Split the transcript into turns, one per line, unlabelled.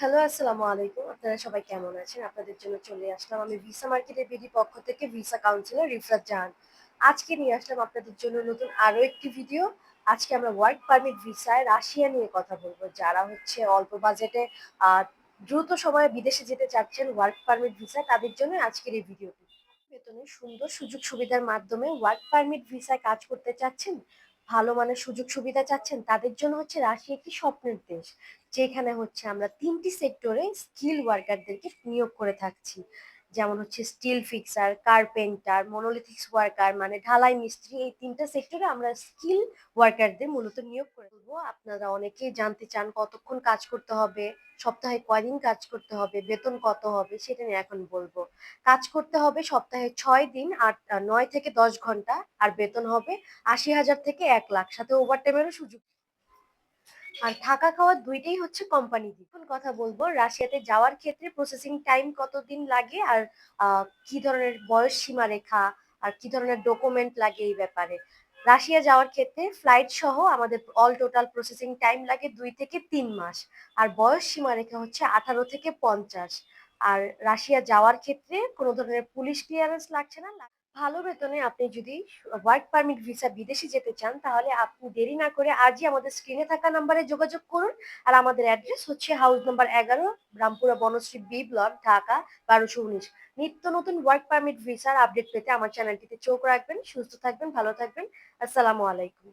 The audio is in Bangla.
হ্যালো, আসসালামু আলাইকুম। আপনারা সবাই কেমন আছেন? আপনাদের জন্য চলে আসলাম আমি ভিসা মার্কেটের বিডি পক্ষ থেকে ভিসা কাউন্সিলর রিফাত জাহান। আজকে নিয়ে আসলাম আপনাদের জন্য নতুন আরো একটি ভিডিও। আজকে আমরা ওয়ার্ক পারমিট ভিসায় রাশিয়া নিয়ে কথা বলবো। যারা হচ্ছে অল্প বাজেটে আ দ্রুত সময়ে বিদেশে যেতে চাচ্ছেন ওয়ার্ক পারমিট ভিসায় তাদের জন্য আজকের এই ভিডিওটি। বেতনের সুন্দর সুযোগ সুবিধার মাধ্যমে ওয়ার্ক পারমিট ভিসায় কাজ করতে চাচ্ছেন, ভালো মানের সুযোগ সুবিধা চাচ্ছেন, তাদের জন্য হচ্ছে রাশিয়া একটি স্বপ্নের দেশ। যেখানে হচ্ছে আমরা ৩টি সেক্টরে স্কিল ওয়ার্কারদেরকে নিয়োগ করে থাকছি। যেমন হচ্ছে স্টিল ফিক্সার, কার্পেন্টার, মনোলিথিক্স ওয়ার্কার মানে ঢালাই মিস্ত্রি, এই ৩টা সেক্টরে আমরা স্কিল ওয়ার্কারদের মূলত নিয়োগ করে বলবো। আপনারা অনেকেই জানতে চান কতক্ষণ কাজ করতে হবে, সপ্তাহে কয়দিন কাজ করতে হবে, বেতন কত হবে সেটা নিয়ে এখন বলবো। কাজ করতে হবে সপ্তাহে ৬ দিন, ৯ থেকে ১০ ঘন্টা, আর বেতন হবে ৮০,০০০ থেকে ১,০০,০০০, সাথে ওভারটাইমেরও সুযোগ। আর থাকা খাওয়া দুইটাই হচ্ছে কোম্পানি দিবে। এখন কথা বলবো রাশিয়াতে যাওয়ার ক্ষেত্রে প্রসেসিং টাইম কতদিন লাগে, আর কি ধরনের বয়স সীমা রেখা আর কি ধরনের ডকুমেন্ট লাগে এই ব্যাপারে। রাশিয়া যাওয়ার ক্ষেত্রে ফ্লাইট সহ আমাদের অল টোটাল প্রসেসিং টাইম লাগে ২ থেকে ৩ মাস। আর বয়স সীমা রেখা হচ্ছে ১৮ থেকে ৫০। আর রাশিয়া যাওয়ার ক্ষেত্রে কোনো ধরনের পুলিশ ক্লিয়ারেন্স লাগছে না। ভালো বেতনে আপনি যদি ওয়ার্ক পারমিট ভিসা বিদেশে যেতে চান তাহলে আপনি দেরি না করে আজই আমাদের স্ক্রিনে থাকা নাম্বারে যোগাযোগ করুন। আর আমাদের অ্যাড্রেস হচ্ছে house number ১১, Rampura Banasree B block, Dhaka ১২১৯। নিত্য নতুন ওয়ার্ক পারমিট ভিসার আপডেট পেতে আমার চ্যানেলটিতে চোখ রাখবেন। সুস্থ থাকবেন, ভালো থাকবেন। আসসালামু আলাইকুম।